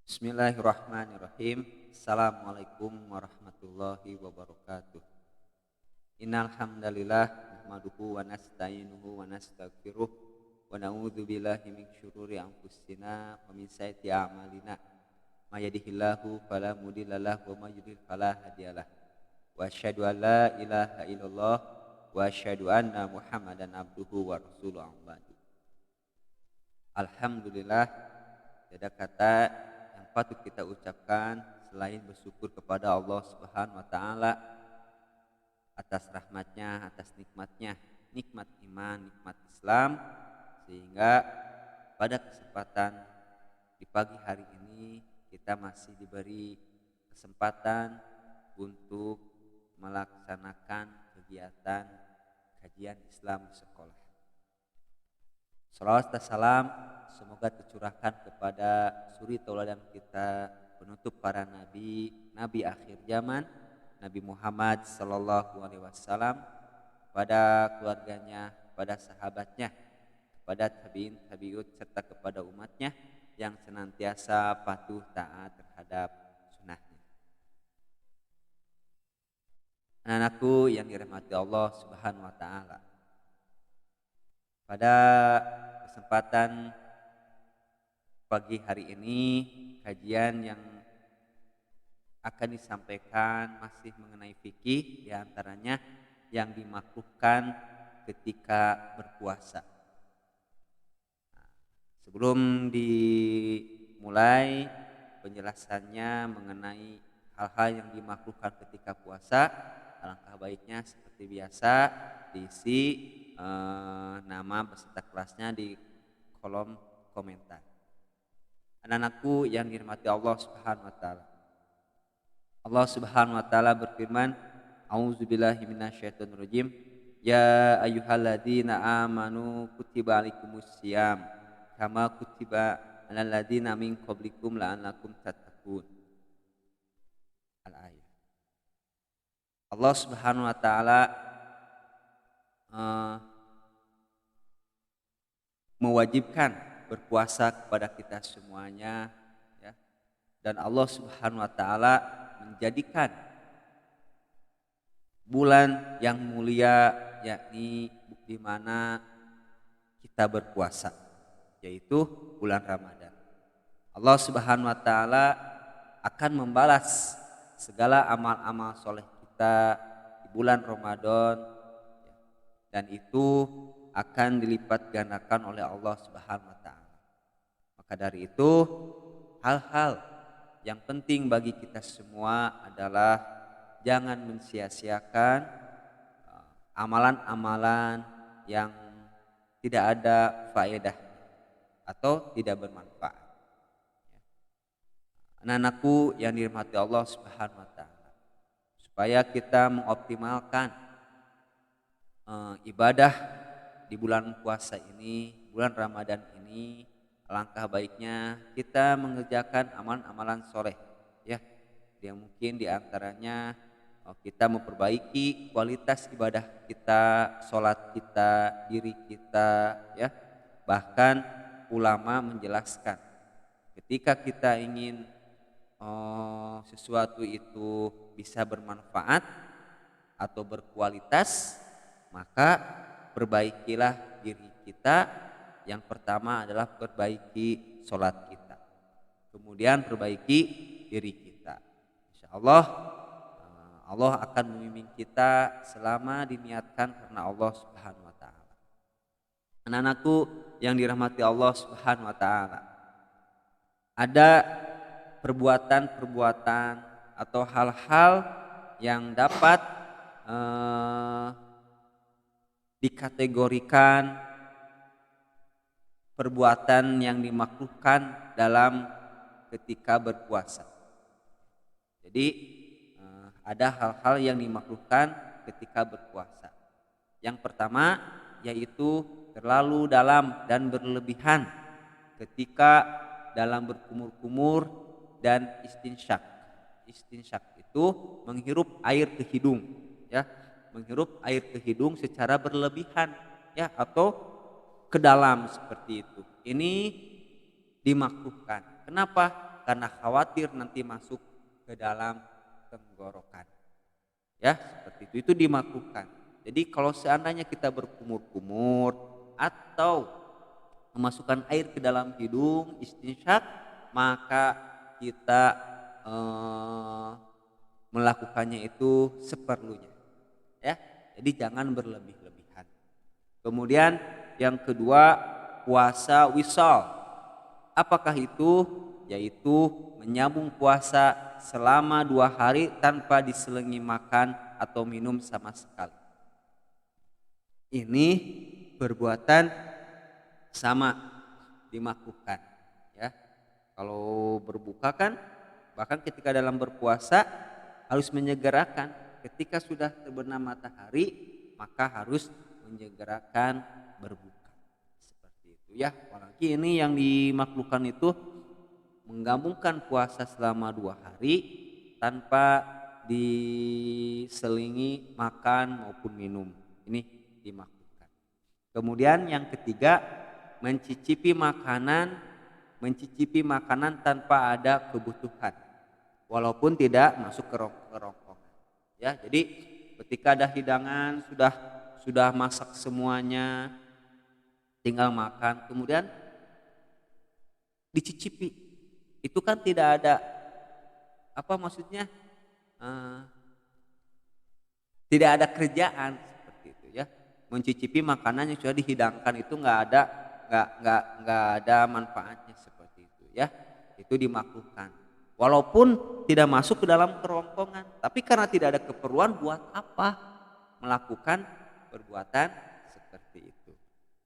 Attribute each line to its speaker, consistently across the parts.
Speaker 1: Bismillahirrahmanirrahim. Assalamualaikum warahmatullahi wabarakatuh. Innal hamdalillah nahmaduhu wa nasta'inuhu wa nastaghfiruh wa na'udzu billahi min syururi anfusina wa min sayyiati a'malina. May yahdihillahu fala mudhillalah wa may yudhlil fala hadiyalah. Wa asyhadu an la ilaha illallah wa asyhadu anna Muhammadan abduhu wa rasuluhu amma ba'du. Alhamdulillah, tiada kata yang patut kita ucapkan selain bersyukur kepada Allah Subhanahu wa taala atas rahmatnya, atas nikmatnya, nikmat iman, nikmat Islam, sehingga pada kesempatan di pagi hari ini kita masih diberi kesempatan untuk melaksanakan kegiatan kajian Islam di sekolah. Salawat dan salam semoga tercurahkan kepada suri tauladan kita, penutup para nabi, nabi akhir zaman, Nabi Muhammad sallallahu alaihi wasallam, kepada keluarganya, kepada sahabatnya, kepada tabi'in, tabi'ut, serta kepada umatnya yang senantiasa patuh taat terhadap sunnahnya. Anak-anakku yang dirahmati Allah Subhanahu wa taala, pada kesempatan pagi hari ini kajian yang akan disampaikan masih mengenai fikih, diantaranya yang dimakruhkan ketika berpuasa. Sebelum dimulai penjelasannya mengenai hal-hal yang dimakruhkan ketika puasa, alangkah baiknya seperti biasa diisi nama beserta kelasnya di kolom komentar. Anak-anakku yang dirahmati Allah Subhanahu wa taala. Allah Subhanahu wa taala berfirman, A'udzubillahi minasyaitonirrajim. Ya ayyuhalladzina amanu kutiba alaikumussyiyam kama kutiba alal ladzina min qablikum la'allakum tattaqun. Al-ayat. Allah Subhanahu wa taala mewajibkan berpuasa kepada kita semuanya, ya. Dan Allah Subhanahu wa taala menjadikan bulan yang mulia, yakni di mana kita berpuasa, yaitu bulan Ramadan. Allah Subhanahu wa taala akan membalas segala amal-amal soleh kita di bulan Ramadan, dan itu akan dilipat gandakan oleh Allah Subhanahu wa taala. Maka dari itu, hal-hal yang penting bagi kita semua adalah jangan mensia-siakan amalan-amalan yang tidak ada faedah atau tidak bermanfaat. Anak-anakku yang dirahmati Allah Subhanahu wa taala, supaya kita mengoptimalkan ibadah di bulan puasa ini, bulan Ramadan ini, alangkah baiknya kita mengerjakan amalan-amalan soleh, ya. Yang mungkin diantaranya kita memperbaiki kualitas ibadah kita, sholat kita, diri kita, ya. Bahkan ulama menjelaskan, ketika kita ingin sesuatu itu bisa bermanfaat atau berkualitas, maka perbaikilah diri kita. Yang pertama adalah perbaiki sholat kita, kemudian perbaiki diri kita. Insya Allah, Allah akan membimbing kita selama diniatkan karena Allah Subhanahu wa taala. Anak-anakku yang dirahmati Allah Subhanahu wa taala, ada perbuatan-perbuatan atau hal-hal yang dapat dikategorikan perbuatan yang dimakruhkan dalam ketika berpuasa. Jadi ada hal-hal yang dimakruhkan ketika berpuasa. Yang pertama yaitu terlalu dalam dan berlebihan ketika dalam berkumur-kumur dan istinsyak. Istinsyak itu menghirup air ke hidung, ya. Menghirup air ke hidung secara berlebihan, ya, atau ke dalam seperti itu. Ini dimakruhkan. Kenapa? Karena khawatir nanti masuk ke dalam tenggorokan. Ya, seperti itu. Itu dimakruhkan. Jadi kalau seandainya kita berkumur-kumur atau memasukkan air ke dalam hidung istinsyak, maka kita melakukannya itu seperlunya. Ya, jadi jangan berlebih-lebihan. Kemudian yang kedua, puasa wisal. Apakah itu? Yaitu menyambung puasa selama 2 hari tanpa diselingi makan atau minum sama sekali. Ini perbuatan sama dimakruhkan, ya. Kalau berbuka kan, bahkan ketika dalam berpuasa harus menyegerakan. Ketika sudah terbenam matahari, maka harus menyegerakan berbuka. Seperti itu, ya. Apalagi ini yang dimakruhkan itu menggabungkan puasa selama 2 hari tanpa diselingi makan maupun minum. Ini dimakruhkan. Kemudian yang ketiga, mencicipi makanan tanpa ada kebutuhan, walaupun tidak masuk ke rongkongan. Ya, jadi ketika ada hidangan sudah masak semuanya, tinggal makan, kemudian dicicipi, itu kan tidak ada tidak ada kerjaan seperti itu, ya. Mencicipi makanan yang sudah dihidangkan itu nggak ada manfaatnya seperti itu, ya. Itu dimakruhkan. Walaupun tidak masuk ke dalam kerongkongan, tapi karena tidak ada keperluan, buat apa melakukan perbuatan seperti itu,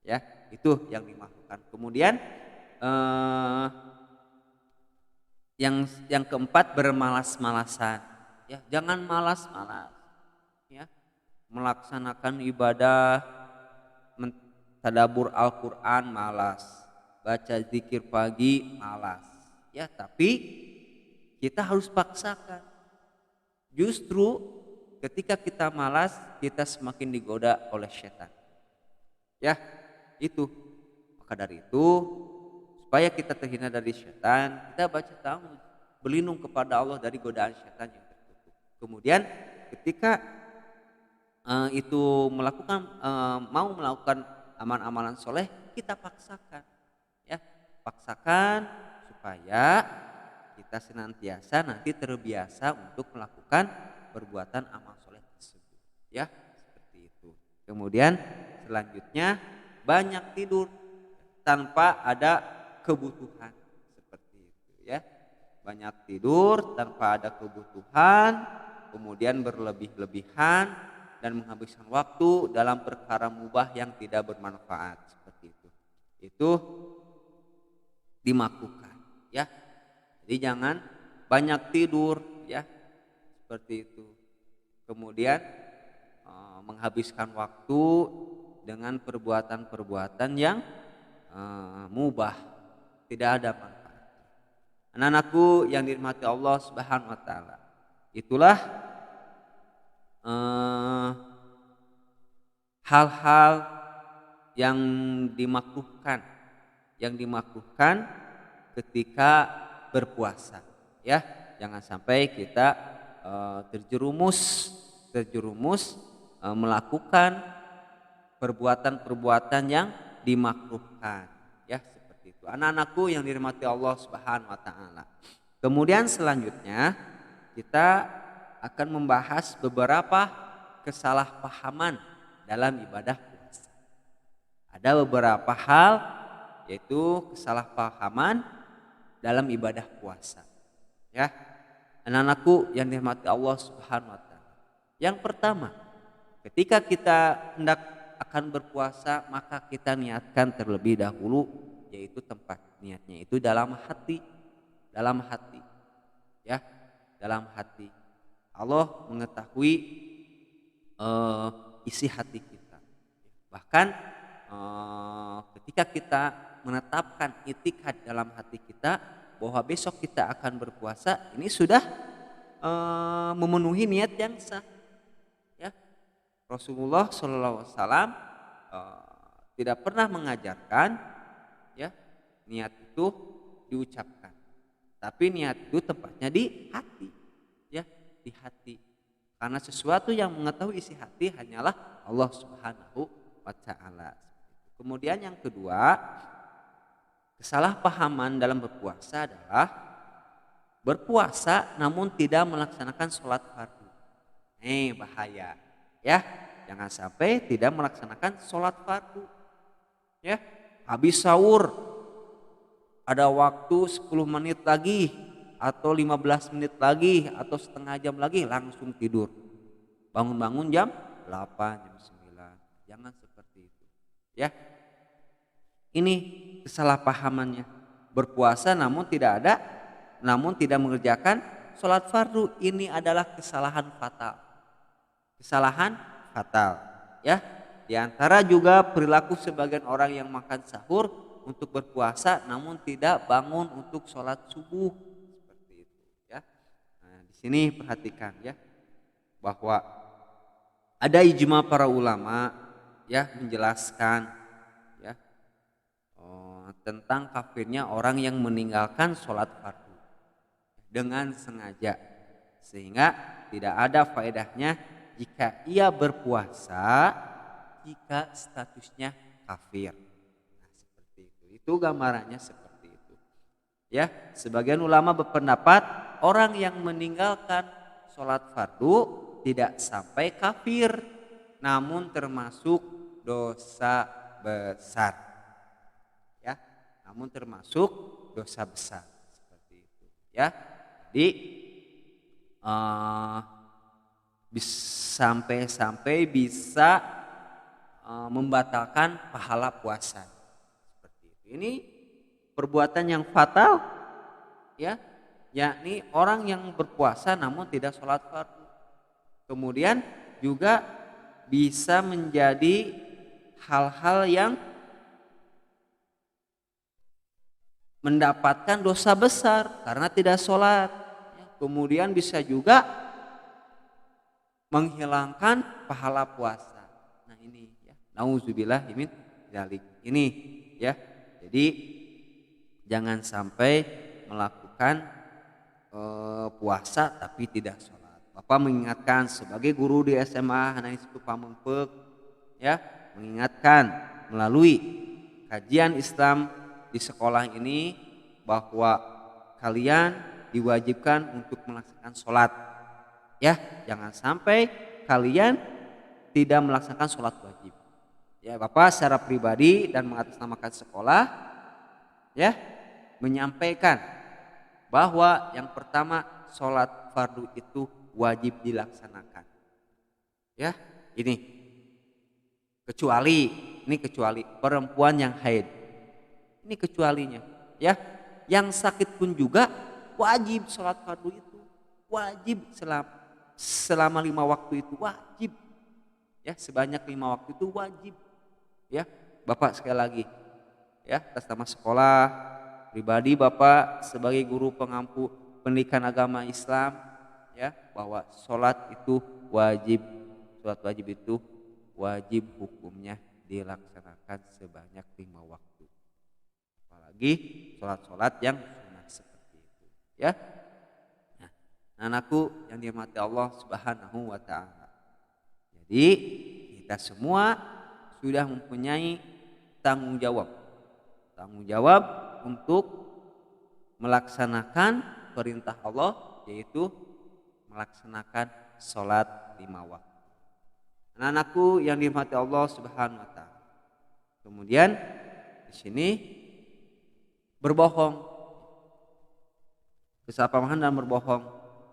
Speaker 1: ya. Itu yang dimakruhkan. Kemudian yang keempat, bermalas-malasan, ya. Jangan malas-malas, ya, melaksanakan ibadah, tadabbur Al-Quran malas, baca zikir pagi malas, ya. Tapi kita harus paksakan. Justru ketika kita malas, kita semakin digoda oleh setan, ya. Itu, maka dari itu, supaya kita terhindar dari setan, kita baca ta'awudz, berlindung kepada Allah dari godaan setan yang terkutuk. Kemudian ketika mau melakukan amalan-amalan soleh, kita paksakan, ya, paksakan supaya kita senantiasa nanti terbiasa untuk melakukan perbuatan amal soleh tersebut, ya, seperti itu. Kemudian selanjutnya, banyak tidur tanpa ada kebutuhan, seperti itu, ya. Banyak tidur tanpa ada kebutuhan, kemudian berlebih-lebihan dan menghabiskan waktu dalam perkara mubah yang tidak bermanfaat, seperti itu. Itu dimakruhkan, ya. Jadi jangan banyak tidur, ya, seperti itu. Kemudian menghabiskan waktu dengan perbuatan-perbuatan yang mubah, tidak ada manfaat. Anak-anakku yang dirahmati Allah Subhanahu wa taala, itulah hal-hal yang dimakruhkan ketika berpuasa, ya. Jangan sampai kita terjerumus melakukan perbuatan-perbuatan yang dimakruhkan, ya, seperti itu. Anak-anakku yang dirahmati Allah Subhanahu wa taala. Kemudian selanjutnya kita akan membahas beberapa kesalahpahaman dalam ibadah puasa. Ada beberapa hal, yaitu kesalahpahaman dalam ibadah puasa, ya. Anak-anakku yang dirahmati Allah Subhanahu wa taala. Yang pertama, ketika kita hendak akan berpuasa, maka kita niatkan terlebih dahulu, yaitu tempat niatnya itu dalam hati, ya, dalam hati. Allah mengetahui isi hati kita. Bahkan ketika kita menetapkan itikad dalam hati kita bahwa besok kita akan berpuasa, ini sudah memenuhi niat yang sah, ya. Rasulullah SAW tidak pernah mengajarkan, ya, niat itu diucapkan, Tapi niat itu tempatnya di hati, ya, di hati. Karena sesuatu yang mengetahui isi hati hanyalah Allah Subhanahu wa taala. Kemudian yang kedua, kesalahpahaman dalam berpuasa adalah berpuasa namun tidak melaksanakan sholat fardu. Bahaya, ya. Jangan sampai tidak melaksanakan sholat fardu, ya. Habis sahur ada waktu 10 menit lagi atau 15 menit lagi atau setengah jam lagi langsung tidur. Bangun-bangun jam 8, jam 9. Jangan seperti itu, ya. Ini kesalahpahamannya. Berpuasa namun tidak mengerjakan sholat fardu. Ini adalah kesalahan fatal. Kesalahan fatal, ya. Di antara juga perilaku sebagian orang yang makan sahur untuk berpuasa namun tidak bangun untuk sholat subuh, seperti itu, ya. Nah, di sini perhatikan, ya, bahwa ada ijma para ulama, ya, menjelaskan, ya, tentang kafirnya orang yang meninggalkan sholat fardu dengan sengaja, sehingga tidak ada faedahnya jika ia berpuasa jika statusnya kafir. Nah, seperti itu. Itu gambarannya seperti itu. Ya, sebagian ulama berpendapat orang yang meninggalkan sholat fardu tidak sampai kafir, namun termasuk dosa besar. Ya, namun termasuk dosa besar, seperti itu. Ya, jadi sampai bisa membatalkan pahala puasa, seperti itu. Ini perbuatan yang fatal, ya, yakni orang yang berpuasa namun tidak sholat fardu. Kemudian juga bisa menjadi hal-hal yang mendapatkan dosa besar karena tidak sholat. Kemudian bisa juga menghilangkan pahala puasa. Nah, ini, ya, nauzubillah min dzalik. Ini, ya. Jadi jangan sampai melakukan puasa tapi tidak sholat. Bapak mengingatkan sebagai guru di SMA Hanais Pamengpeuk, ya, mengingatkan melalui kajian Islam di sekolah ini bahwa kalian diwajibkan untuk melaksanakan sholat, ya. Jangan sampai kalian tidak melaksanakan sholat wajib, ya. Bapak secara pribadi dan mengatasnamakan sekolah, ya, menyampaikan bahwa yang pertama sholat fardu itu wajib dilaksanakan, ya. Kecuali perempuan yang haid, ini kecualinya, ya. Yang sakit pun juga wajib sholat fardu itu, wajib selama 5 waktu itu wajib, ya, sebanyak 5 waktu itu wajib, ya. Bapak sekali lagi, ya, atas nama sekolah pribadi Bapak sebagai guru pengampu pendidikan agama Islam, ya, bahwa sholat itu wajib, sholat wajib itu wajib hukumnya dilaksanakan sebanyak 5 waktu, apalagi sholat-sholat yang sunnah seperti itu, ya. Nah, anakku yang dirahmati Allah Subhanahu wa taala. Jadi kita semua sudah mempunyai tanggung jawab untuk melaksanakan perintah Allah, yaitu melaksanakan sholat 5 waktu. Anak-anakku yang dirahmati Allah Subhanahu wa taala. Kemudian di sini berbohong, kesalahpahaman dan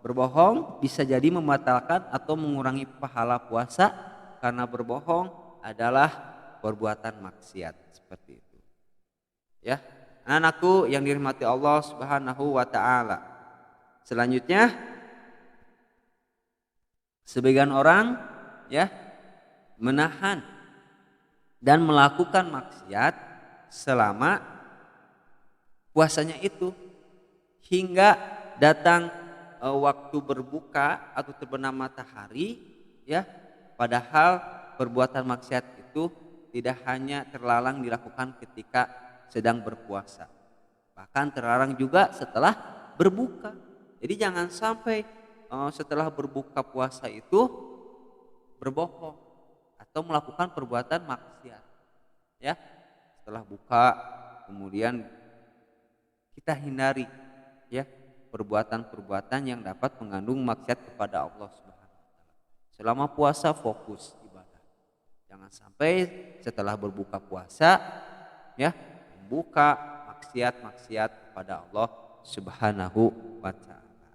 Speaker 1: berbohong bisa jadi membatalkan atau mengurangi pahala puasa, karena berbohong adalah perbuatan maksiat, seperti itu, ya. Anak-anakku yang dirahmati Allah Subhanahu wa taala. Selanjutnya sebagian orang, ya, menahan dan melakukan maksiat selama puasanya itu hingga datang waktu berbuka atau terbenam matahari, ya. Padahal perbuatan maksiat itu tidak hanya terlarang dilakukan ketika sedang berpuasa, bahkan terlarang juga setelah berbuka. Jadi jangan sampai setelah berbuka puasa itu berbohong atau melakukan perbuatan maksiat. Ya, setelah buka kemudian kita hindari ya perbuatan-perbuatan yang dapat mengandung maksiat kepada Allah Subhanahu wa taala. Selama puasa fokus ibadah. Jangan sampai setelah berbuka puasa ya membuka maksiat-maksiat kepada Allah Subhanahu wa taala.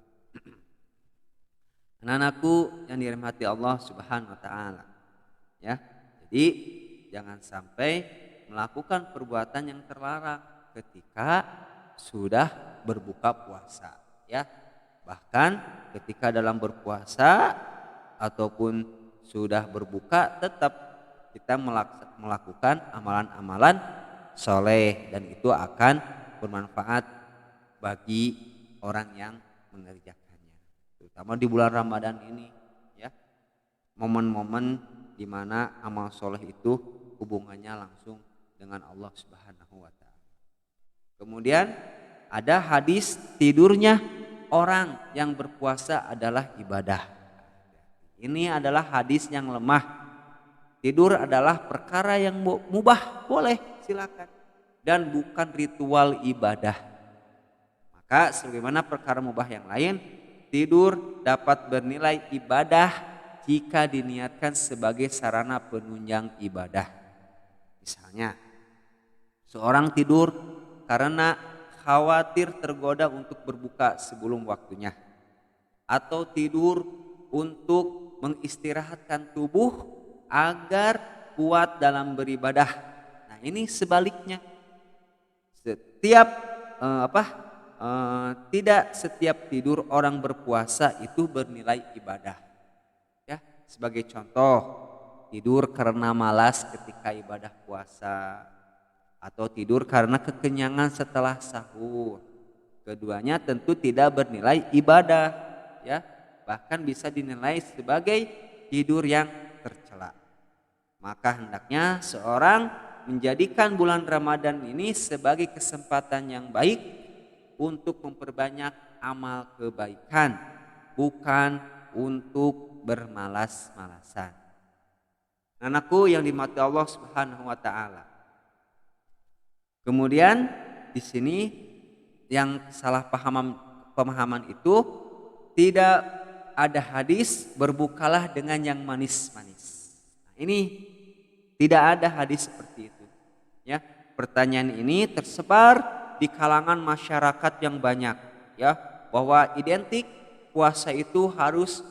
Speaker 1: Anak-anakku yang dirahmati Allah Subhanahu wa taala. Ya. Jadi jangan sampai melakukan perbuatan yang terlarang ketika sudah berbuka puasa ya. Bahkan ketika dalam berpuasa ataupun sudah berbuka tetap kita melakukan amalan-amalan soleh dan itu akan bermanfaat bagi orang yang mengerjakannya. Terutama di bulan Ramadan ini ya. Momen-momen di mana amal soleh itu hubungannya langsung dengan Allah Subhanahu wa taala. Kemudian ada hadis tidurnya orang yang berpuasa adalah ibadah. Ini adalah hadis yang lemah. Tidur adalah perkara yang mubah, boleh silakan dan bukan ritual ibadah. Maka sebagaimana perkara mubah yang lain, tidur dapat bernilai ibadah jika diniatkan sebagai sarana penunjang ibadah. Misalnya, seorang tidur karena khawatir tergoda untuk berbuka sebelum waktunya, atau tidur untuk mengistirahatkan tubuh agar kuat dalam beribadah. Nah, ini sebaliknya. Tidak setiap tidur orang berpuasa itu bernilai ibadah. Ya, sebagai contoh, tidur karena malas ketika ibadah puasa atau tidur karena kekenyangan setelah sahur. Keduanya tentu tidak bernilai ibadah, ya. Bahkan bisa dinilai sebagai tidur yang tercela. Maka hendaknya seorang menjadikan bulan Ramadan ini sebagai kesempatan yang baik untuk memperbanyak amal kebaikan, bukan untuk bermalas-malasan. Anakku yang dimati Allah Subhanahu wa taala. Kemudian di sini yang salah pemahaman itu tidak ada hadis berbukalah dengan yang manis-manis. Nah, ini tidak ada hadis seperti itu. Ya, pertanyaan ini tersebar di kalangan masyarakat yang banyak. Ya, bahwa identik puasa itu harus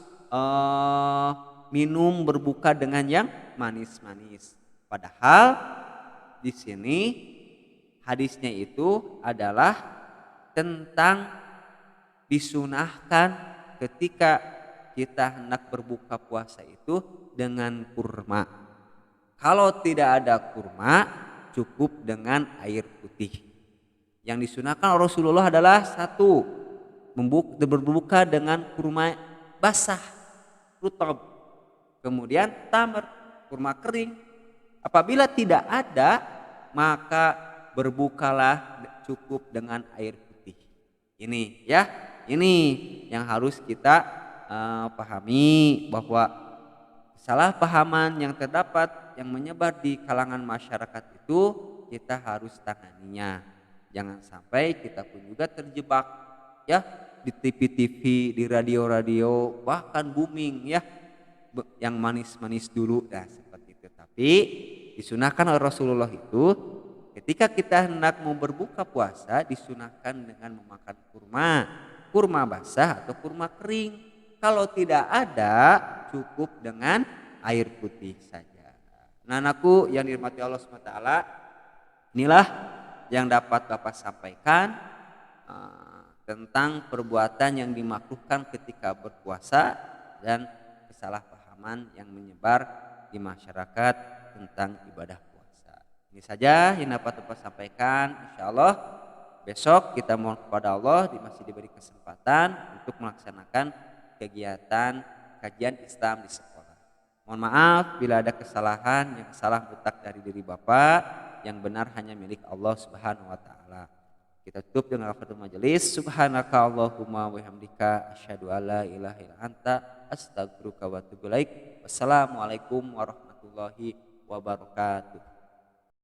Speaker 1: minum berbuka dengan yang manis-manis. Padahal di sini hadisnya itu adalah tentang disunahkan ketika kita hendak berbuka puasa itu dengan kurma. Kalau tidak ada kurma, cukup dengan air putih. Yang disunahkan Rasulullah adalah satu, berbuka dengan kurma basah, rutab. Kemudian tamar, kurma kering. Apabila tidak ada, maka berbukalah cukup dengan air putih. Ini ya, ini yang harus kita pahami, bahwa kesalahpahaman yang terdapat yang menyebar di kalangan masyarakat itu kita harus tanganinya. Jangan sampai kita pun juga terjebak ya di TV-TV, di radio-radio, bahkan booming ya yang manis-manis dulu ya seperti itu. Tapi disunahkan oleh Rasulullah itu ketika kita hendak mau berbuka puasa disunahkan dengan memakan kurma basah atau kurma kering. Kalau tidak ada cukup dengan air putih saja. Nah, anakku yang dirahmati Allah SWT, inilah yang dapat Bapak sampaikan tentang perbuatan yang dimakruhkan ketika berpuasa dan kesalahpahaman yang menyebar di masyarakat tentang ibadah puasa. Ini saja yang dapat Bapak sampaikan. Insya Allah besok kita mohon kepada Allah masih diberi kesempatan untuk melaksanakan kegiatan kajian Islam di sekolah. Mohon maaf bila ada kesalahan, yang salah mutlak dari diri Bapak, yang benar hanya milik Allah Subhanahu wa taala. Kita tutup dengan kafaratul majelis. Subhanaka Allahumma wa bihamdika asyhadu alla ilaha illa anta astaghfiruka wa atubu ilaik. Wassalamualaikum warahmatullahi wabarakatuh.